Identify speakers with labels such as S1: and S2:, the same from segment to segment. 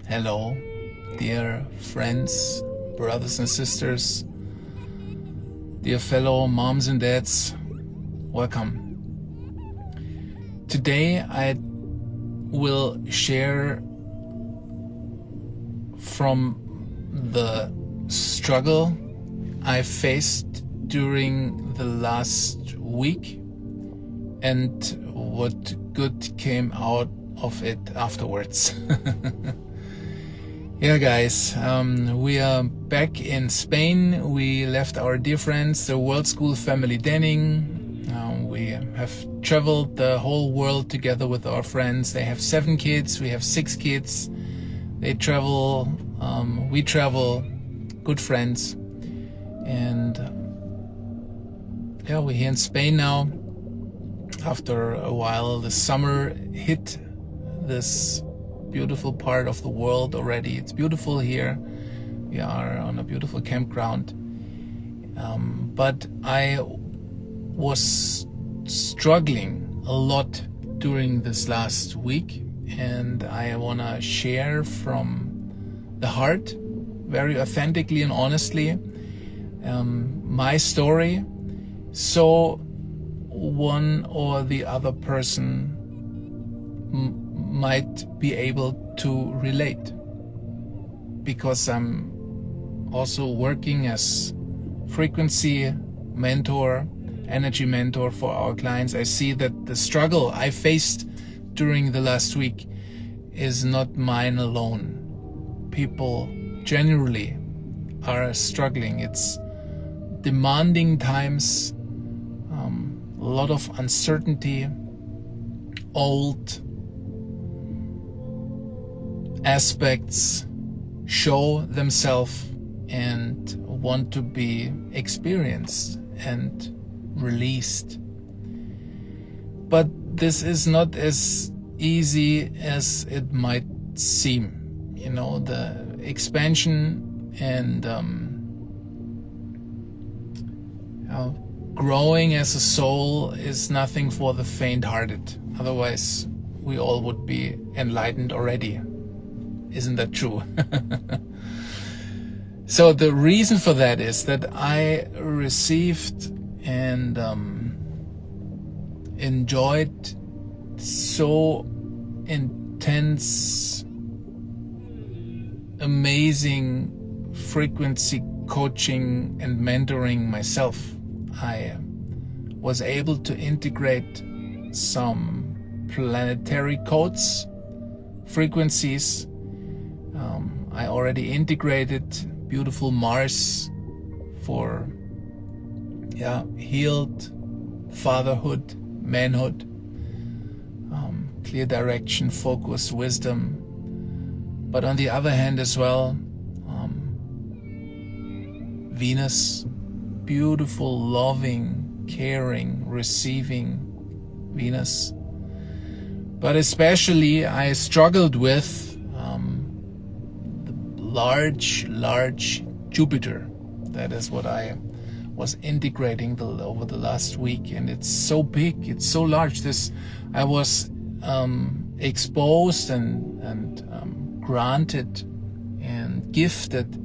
S1: Hello, dear friends, brothers and sisters, dear fellow moms and dads, welcome. Today I will share from the struggle I faced during the last week and what good came out of it afterwards. Yeah, guys, we are back in Spain. We left our dear friends, the World School family Denning. We have traveled the whole world together with our friends. They have 7 kids, we have 6 kids. They travel, we travel, good friends. And yeah, we're here in Spain now. After a while, the summer hit this beautiful part of the world already. It's beautiful here. We are on a beautiful campground. But I was struggling a lot during this last week, and I want to share from the heart, very authentically and honestly, my story, so one or the other person might be able to relate, because I'm also working as frequency mentor, energy mentor for our clients. I see that the struggle I faced during the last week is not mine alone. People generally are struggling. It's demanding times, a lot of uncertainty, old aspects show themselves and want to be experienced and released. But this is not as easy as it might seem. You know, the expansion and growing as a soul is nothing for the faint-hearted. Otherwise, we all would be enlightened already. Isn't that true? So the reason for that is that I received and enjoyed so intense, amazing frequency coaching and mentoring myself. I was able to integrate some planetary codes, frequencies. I already integrated beautiful Mars for healed fatherhood, manhood, clear direction, focus, wisdom. But on the other hand as well, Venus, beautiful, loving, caring, receiving Venus. But especially I struggled with large Jupiter. That is what I was integrating over the last week, and it's so big, it's so large. I was exposed and granted and gifted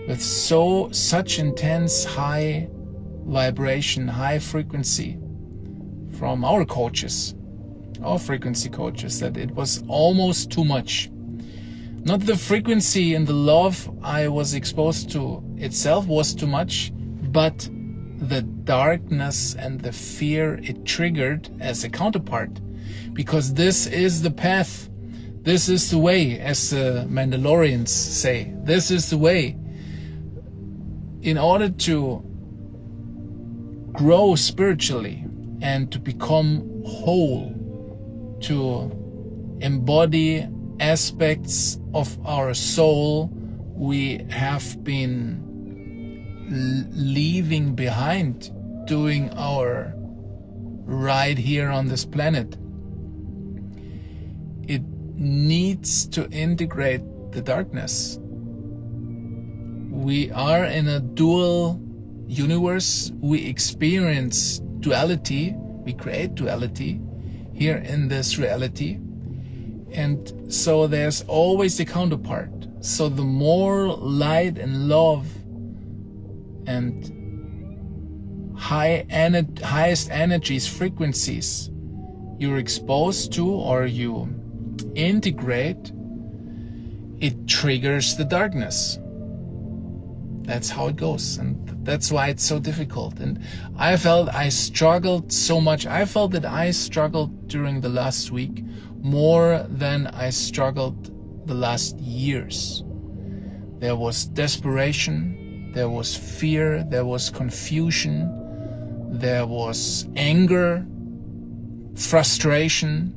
S1: with such intense high vibration, high frequency from our coaches, our frequency coaches, that it was almost too much. Not the frequency and the love I was exposed to itself was too much, but the darkness and the fear it triggered as a counterpart. Because this is the path, this is the way, as the Mandalorians say, this is the way. In order to grow spiritually and to become whole, to embody aspects of our soul we have been leaving behind doing our ride here on this planet, it needs to integrate the darkness. We are in a dual universe. We experience duality. We create duality here in this reality. And so there's always the counterpart. So the more light and love and highest energies, frequencies you're exposed to or you integrate, it triggers the darkness. That's how it goes, and that's why it's so difficult. And I felt I struggled so much. I felt that I struggled during the last week more than I struggled the last years. There was desperation, there was fear, there was confusion, there was anger, frustration,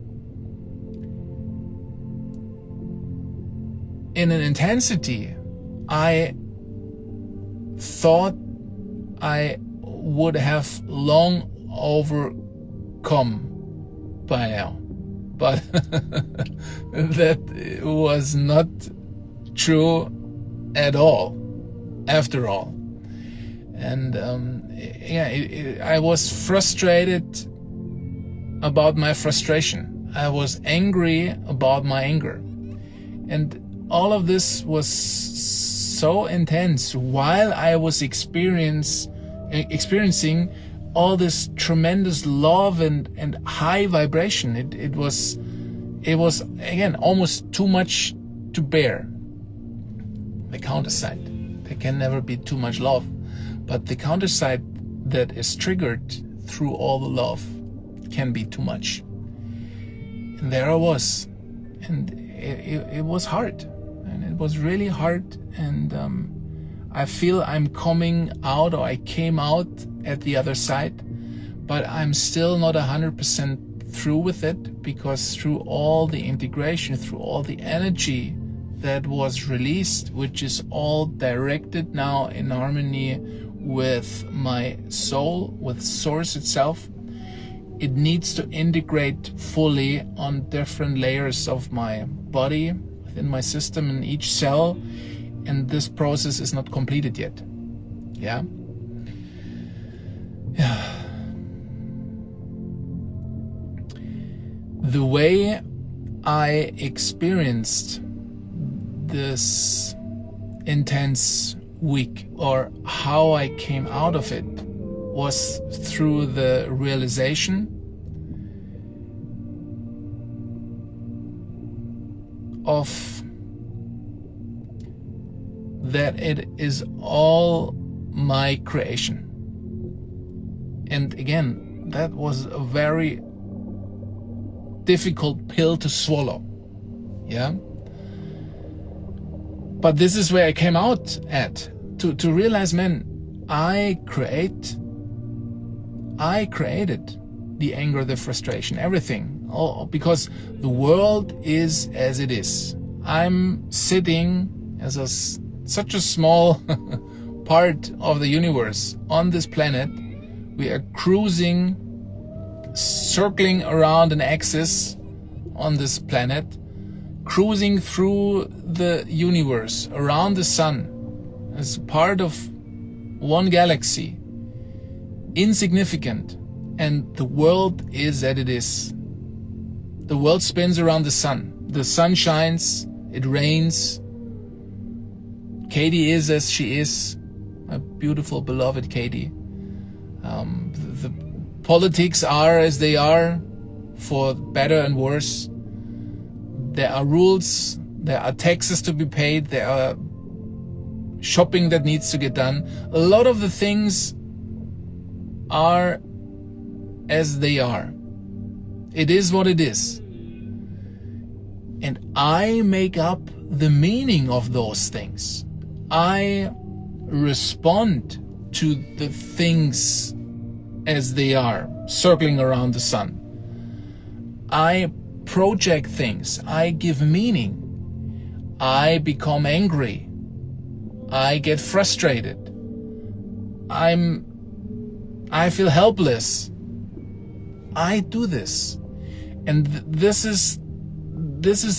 S1: in an intensity I thought I would have long overcome by now. But that was not true at all, after all. And I was frustrated about my frustration. I was angry about my anger. And all of this was so intense while I was experiencing all this tremendous love and high vibration. It was again almost too much to bear. The counter side, there can never be too much love, but the counter side that is triggered through all the love can be too much. And there I was, and it was hard, and it was really hard. And I feel I'm coming out, or I came out at the other side, but I'm still not 100% through with it, because through all the integration, through all the energy that was released, which is all directed now in harmony with my soul, with Source itself, it needs to integrate fully on different layers of my body, within my system, in each cell. And this process is not completed yet. Yeah. The way I experienced this intense week, or how I came out of it, was through the realization of that it is all my creation. And again, that was a very difficult pill to swallow. Yeah. But this is where I came out at, to realize, man, I created the anger, the frustration, everything. All because the world is as it is. I'm sitting as such a small part of the universe on this planet. We are cruising, circling around an axis on this planet, cruising through the universe, around the sun, as part of one galaxy, insignificant, and the world is as it is. The world spins around the sun. The sun shines, it rains. Katie is as she is, my beautiful beloved Katie. The politics are as they are, for better and worse. There are rules, there are taxes to be paid, there are shopping that needs to get done. A lot of the things are as they are. It is what it is. And I make up the meaning of those things. I respond to the things as they are, circling around the sun. I project things. I give meaning. I become angry. I get frustrated. I feel helpless. I do this. And this is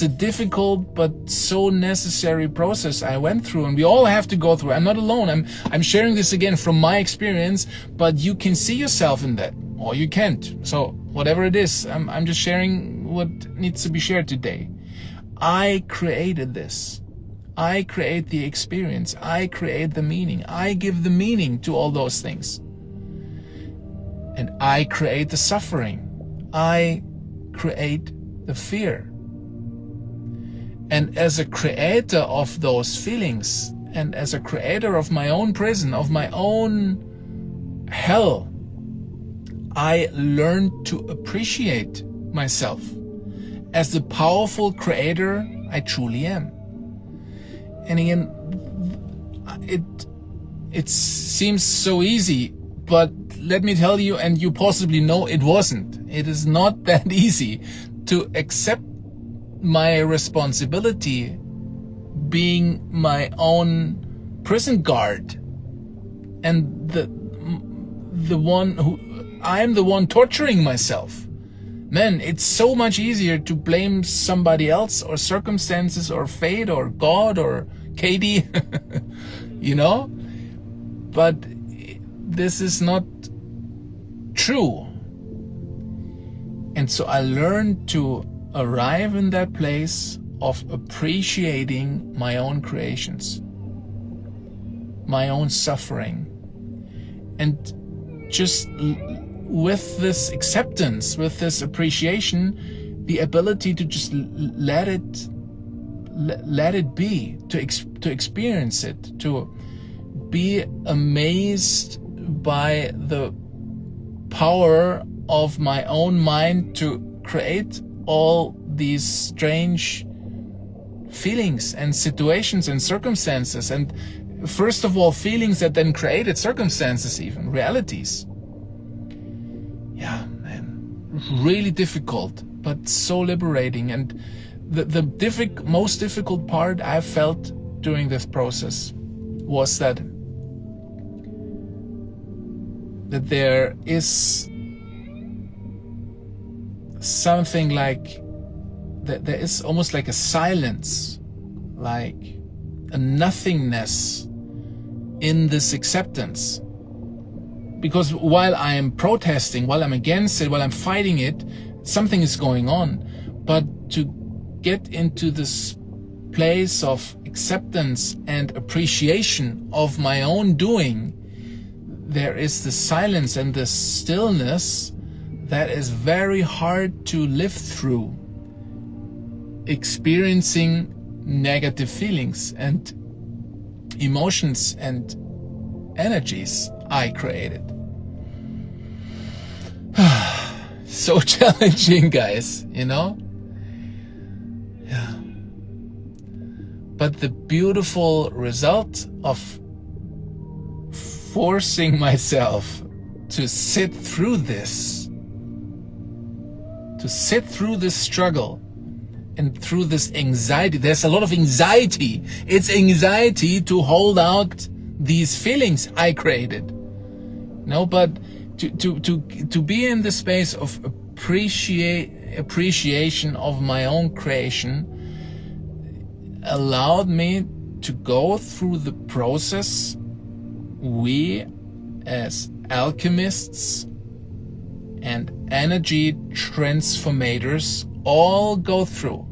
S1: a difficult but so necessary process I went through, and we all have to go through. I'm not alone. I'm sharing this again from my experience, but you can see yourself in that, or you can't. So whatever it is, I'm just sharing what needs to be shared today. I created this. I create the experience. I create the meaning. I give the meaning to all those things. And I create the suffering. I create the fear. And as a creator of those feelings, and as a creator of my own prison, of my own hell, I learned to appreciate myself as the powerful creator I truly am. And again, it seems so easy, but let me tell you, and you possibly know, it wasn't. It is not that easy to accept my responsibility being my own prison guard, and the one who I'm the one torturing myself. Man, it's so much easier to blame somebody else or circumstances or fate or God or Katie, you know? But this is not true. And so I learned to arrive in that place of appreciating my own creations, my own suffering, and just with this acceptance, with this appreciation, the ability to just let it be, to experience it, to be amazed by the power of my own mind to create all these strange feelings and situations and circumstances, and first of all feelings that then created circumstances, even realities. Yeah, man, really difficult, but so liberating. And the most difficult part I felt during this process was that there is something like that. There is almost like a silence, like a nothingness in this acceptance. Because while I am protesting, while I'm against it, while I'm fighting it, something is going on. But to get into this place of acceptance and appreciation of my own doing, there is the silence and the stillness that is very hard to live through, experiencing negative feelings and emotions and energies I created. So challenging, guys, you know? Yeah. But the beautiful result of forcing myself to sit through this, struggle, and through this anxiety. There's a lot of anxiety. It's anxiety to hold out these feelings I created. No, but to be in the space of appreciation of my own creation allowed me to go through the process we as alchemists and energy transformators all go through.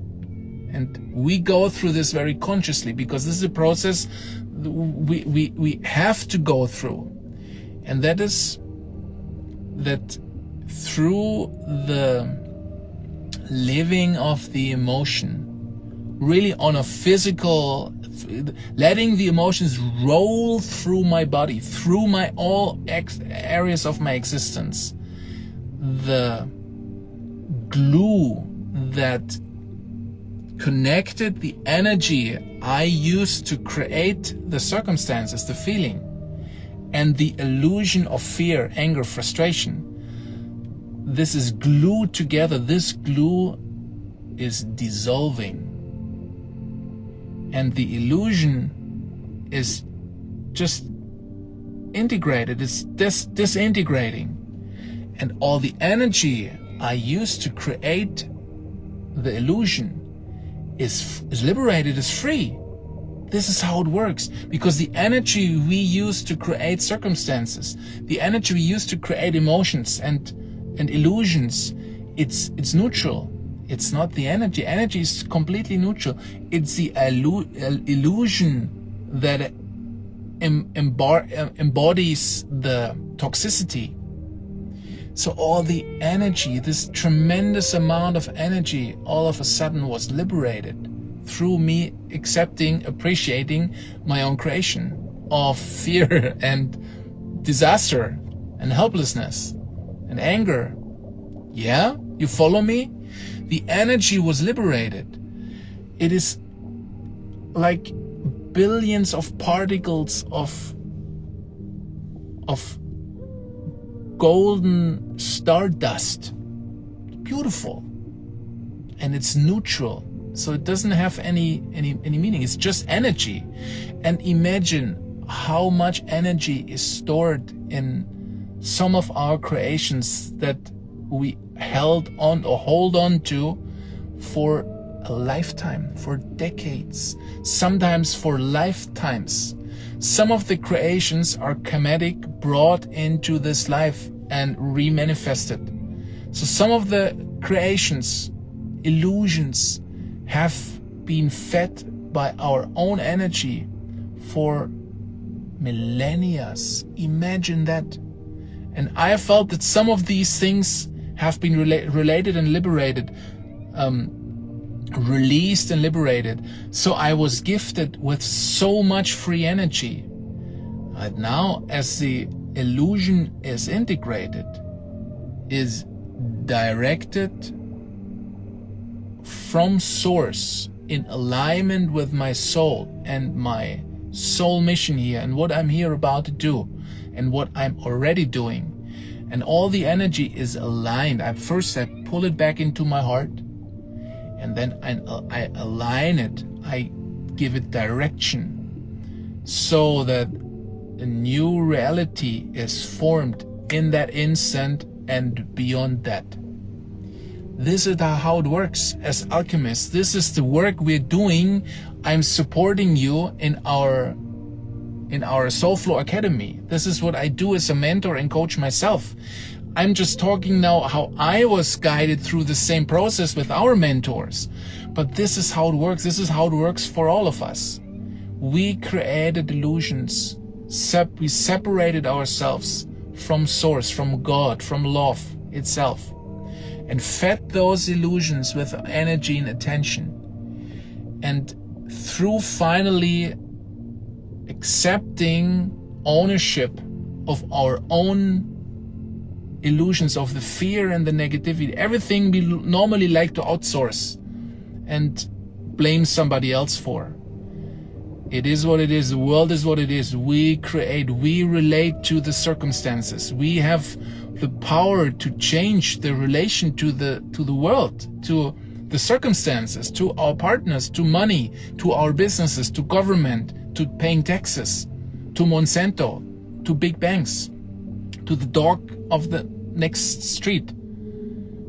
S1: And we go through this very consciously, because this is a process we have to go through. And that is that through the living of the emotion, really on a physical, letting the emotions roll through my body, through my all areas of my existence, the glue that connected the energy I used to create the circumstances, the feeling, and the illusion of fear, anger, frustration. This is glued together. This glue is dissolving. And the illusion is just integrated. It's disintegrating. And all the energy I used to create the illusion is liberated, is free. This is how it works, because the energy we use to create circumstances, the energy we use to create emotions and illusions, it's neutral. It's not the energy. Energy is completely neutral. It's the illusion that embodies the toxicity. So all the energy, this tremendous amount of energy, all of a sudden was liberated through me accepting, appreciating my own creation of fear and disaster and helplessness and anger. Yeah? You follow me? The energy was liberated. It is like billions of particles of golden stardust. Beautiful. And it's neutral. So it doesn't have any meaning. It's just energy. And imagine how much energy is stored in some of our creations that we held on or hold on to for a lifetime, for decades, sometimes for lifetimes. Some of the creations are karmatic, brought into this life and remanifested. So some of the creations, illusions, have been fed by our own energy for millennia. Imagine that. And I felt that some of these things have been related and liberated, released and liberated. So I was gifted with so much free energy. But now, as the illusion is integrated, is directed from source in alignment with my soul and my soul mission here and what I'm here about to do and what I'm already doing, and all the energy is aligned. I pull it back into my heart, and then I align it. I give it direction so that a new reality is formed in that instant and beyond that. This is how it works as alchemists. This is the work we're doing. I'm supporting you in our Soul Flow Academy. This is what I do as a mentor and coach myself. I'm just talking now how I was guided through the same process with our mentors. But this is how it works. This is how it works for all of us. We created illusions. We separated ourselves from source, from God, from love itself, and fed those illusions with energy and attention. And through finally accepting ownership of our own illusions, of the fear and the negativity, everything we normally like to outsource and blame somebody else for. It is what it is. The world is what it is. We create, we relate to the circumstances. We have the power to change the relation to the world, to the circumstances, to our partners, to money, to our businesses, to government, to paying taxes, to Monsanto, to big banks, to the dog of the next street.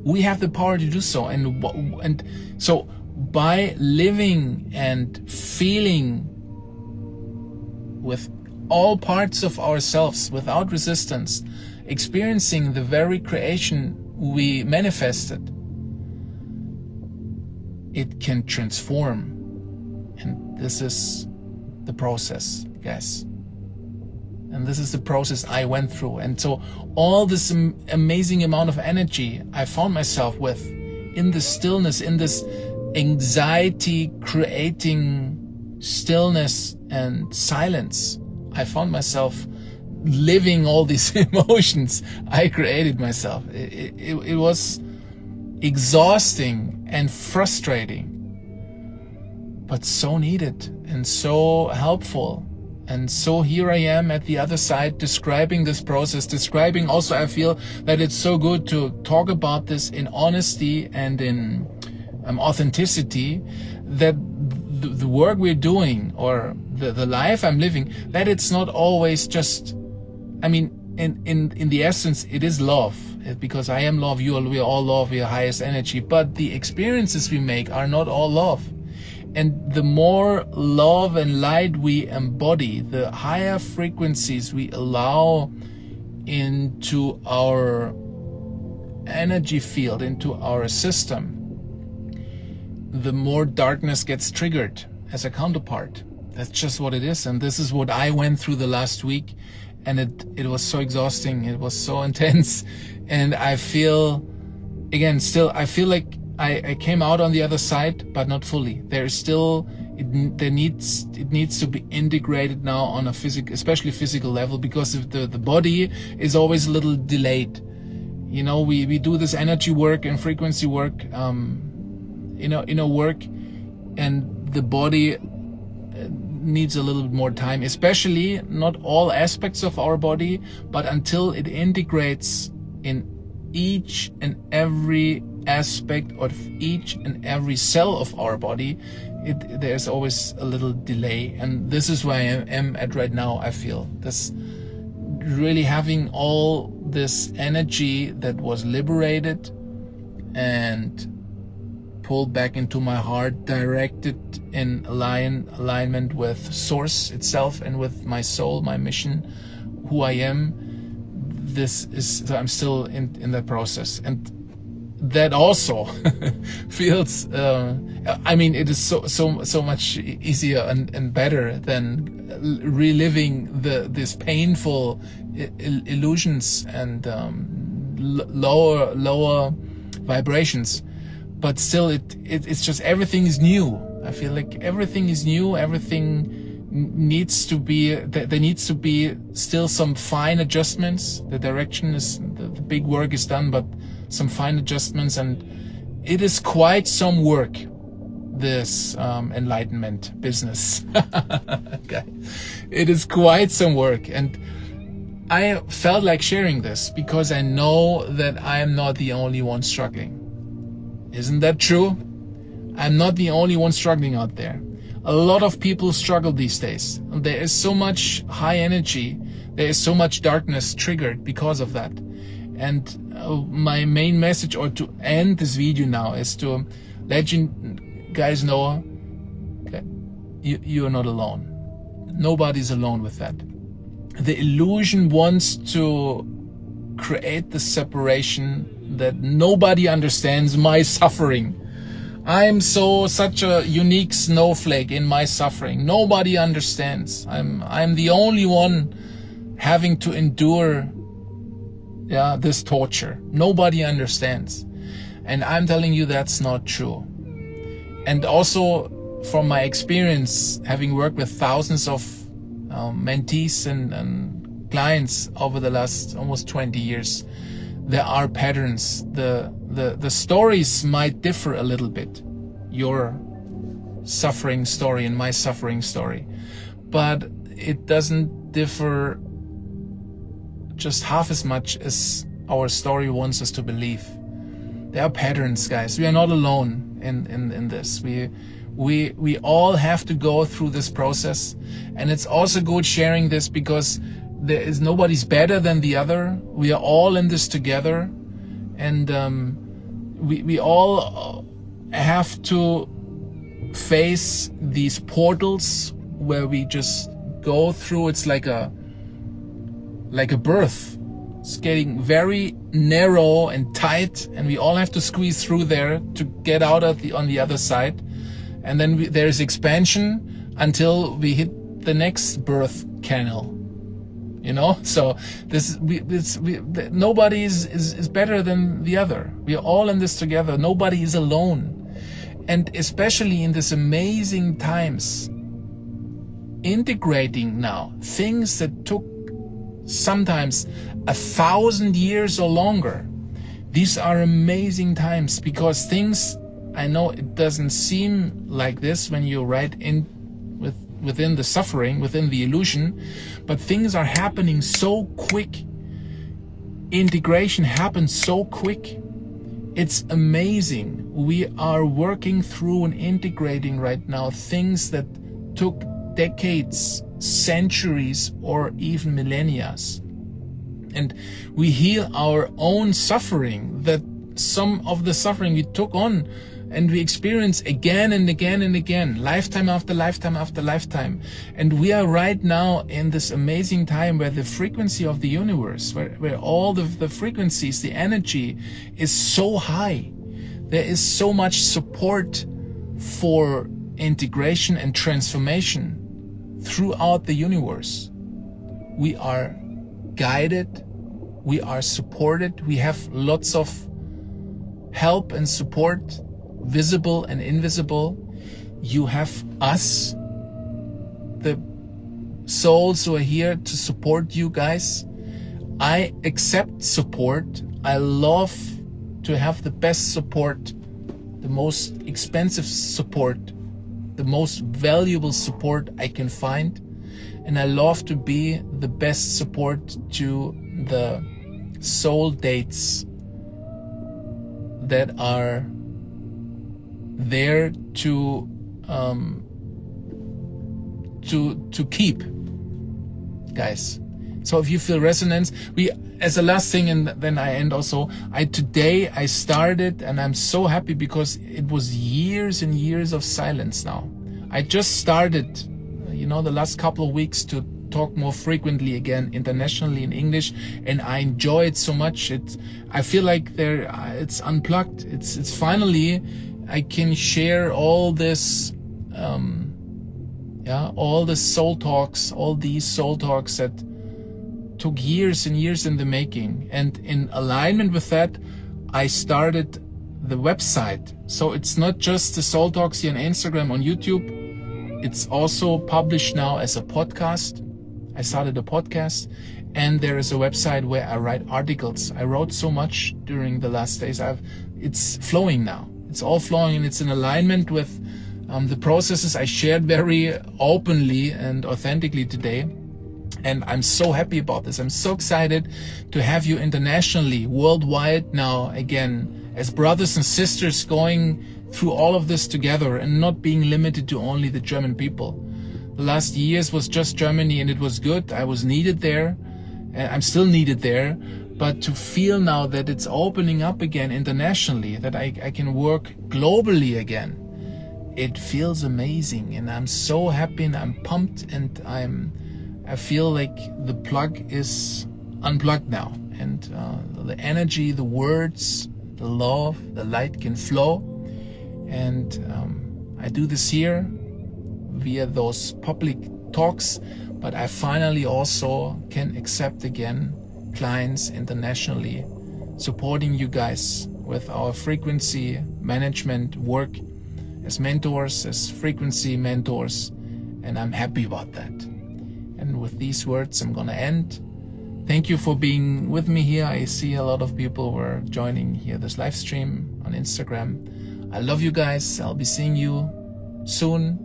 S1: We have the power to do so. And so by living and feeling with all parts of ourselves without resistance, experiencing the very creation we manifested, it can transform. And this is the process, guys. And this is the process I went through. And so all this amazing amount of energy I found myself with in the stillness, in this anxiety creating stillness and silence, I found myself living all these emotions I created myself. It was exhausting and frustrating, but so needed and so helpful. And so here I am at the other side, describing this process, describing also, I feel that it's so good to talk about this in honesty and in authenticity, that the work we're doing or the life I'm living, that it's not always just, I mean, in the essence, it is love, because I am love, we are all love, we are highest energy, but the experiences we make are not all love. And the more love and light we embody, the higher frequencies we allow into our energy field, into our system, the more darkness gets triggered as a counterpart. That's just what it is. And this is what I went through the last week. And it was so exhausting. It was so intense. And I feel, again, still, I feel like I came out on the other side, but not fully. There's still, it needs to be integrated now on a especially physical level, because if the body is always a little delayed. You know, we do this energy work and frequency work, inner work, and the body needs a little bit more time, especially not all aspects of our body, but until it integrates in each and every aspect of each and every cell of our body, there's always a little delay. And this is where I am at right now. I feel this, really having all this energy that was liberated and pulled back into my heart, directed in alignment with Source itself and with my soul, my mission, who I am. I'm still in that process, and that also feels. I mean, it is so much easier and better than reliving this painful illusions and lower vibrations. But still, it's just everything is new. I feel like everything is new. Everything needs to be, there needs to be still some fine adjustments. The direction is, the big work is done, but some fine adjustments, and it is quite some work, this enlightenment business. Okay. It is quite some work, and I felt like sharing this because I know that I am not the only one struggling. Isn't that true? I'm not the only one struggling out there. A lot of people struggle these days. There is so much high energy. There is so much darkness triggered because of that. And my main message, or to end this video now, is to let you guys know you're not alone. Nobody's alone with that. The illusion wants to create the separation that nobody understands my suffering. I'm such a unique snowflake in my suffering. Nobody understands. I'm the only one having to endure this torture. Nobody understands. And I'm telling you that's not true. And also from my experience, having worked with thousands of mentees and clients over the last almost 20 years, there are patterns. The stories might differ a little bit, your suffering story and my suffering story, but it doesn't differ just half as much as our story wants us to believe. There are patterns, guys. We are not alone in this. We all have to go through this process, and it's also good sharing this because nobody's better than the other. We are all in this together, and we all have to face these portals where we just go through. It's like a birth. It's getting very narrow and tight, and we all have to squeeze through there to get out on the other side. And then there's expansion until we hit the next birth canal. You know, so nobody is better than the other. We are all in this together. Nobody is alone. And especially in this amazing times, integrating now things that took sometimes 1,000 years or longer. These are amazing times because things, I know it doesn't seem like this when you're right within the suffering, within the illusion, but things are happening so quick. Integration happens so quick. It's amazing. We are working through and integrating right now things that took decades, centuries, or even millennia. And we heal our own suffering, that some of the suffering we took on and we experience again and again and again, lifetime after lifetime after lifetime. And we are right now in this amazing time where the frequency of the universe, where all the frequencies, the energy is so high. There is so much support for integration and transformation throughout the universe. We are guided, we are supported, we have lots of help and support, visible and invisible. You have us, the souls who are here to support you guys. I accept support. I love to have the best support, the most expensive support, the most valuable support I can find. And I love to be the best support to the soul dates that are there to keep, guys. So if you feel resonance, as a last thing, and then I end also, today I started, and I'm so happy because it was years and years of silence now. I just started, the last couple of weeks to talk more frequently again internationally in English, and I enjoy it so much. I feel like it's unplugged. It's finally I can share all this, all the soul talks, all these soul talks that took years and years in the making. And in alignment with that, I started the website. So it's not just the soul talks here on Instagram, on YouTube. It's also published now as a podcast. I started a podcast, and there is a website where I write articles. I wrote so much during the last days. It's flowing now. It's all flowing, and it's in alignment with the processes I shared very openly and authentically today. And I'm so happy about this. I'm so excited to have you internationally, worldwide now again, as brothers and sisters going through all of this together and not being limited to only the German people. The last years was just Germany, and it was good. I was needed there. I'm still needed there. But to feel now that it's opening up again internationally, that I can work globally again, it feels amazing. And I'm so happy, and I'm pumped, and I feel like the plug is unplugged now. And the energy, the words, the love, the light can flow. And I do this here via those public talks, but I finally also can accept again clients internationally, supporting you guys with our frequency management work as mentors, as frequency mentors, and I'm happy about that. And with these words, I'm gonna end. Thank you for being with me here. I see a lot of people were joining here this live stream on Instagram. I love you guys. I'll be seeing you soon.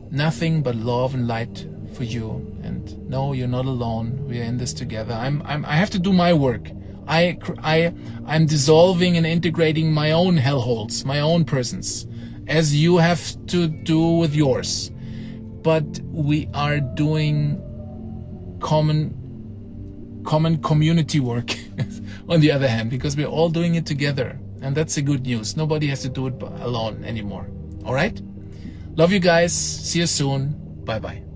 S1: Nothing but love and light for you. And no, you're not alone. We are in this together. I have to do my work. I'm dissolving and integrating my own hellholes, my own prisons, as you have to do with yours. But we are doing common community work on the other hand, because we're all doing it together. And that's the good news. Nobody has to do it alone anymore. All right? Love you guys. See you soon. Bye-bye.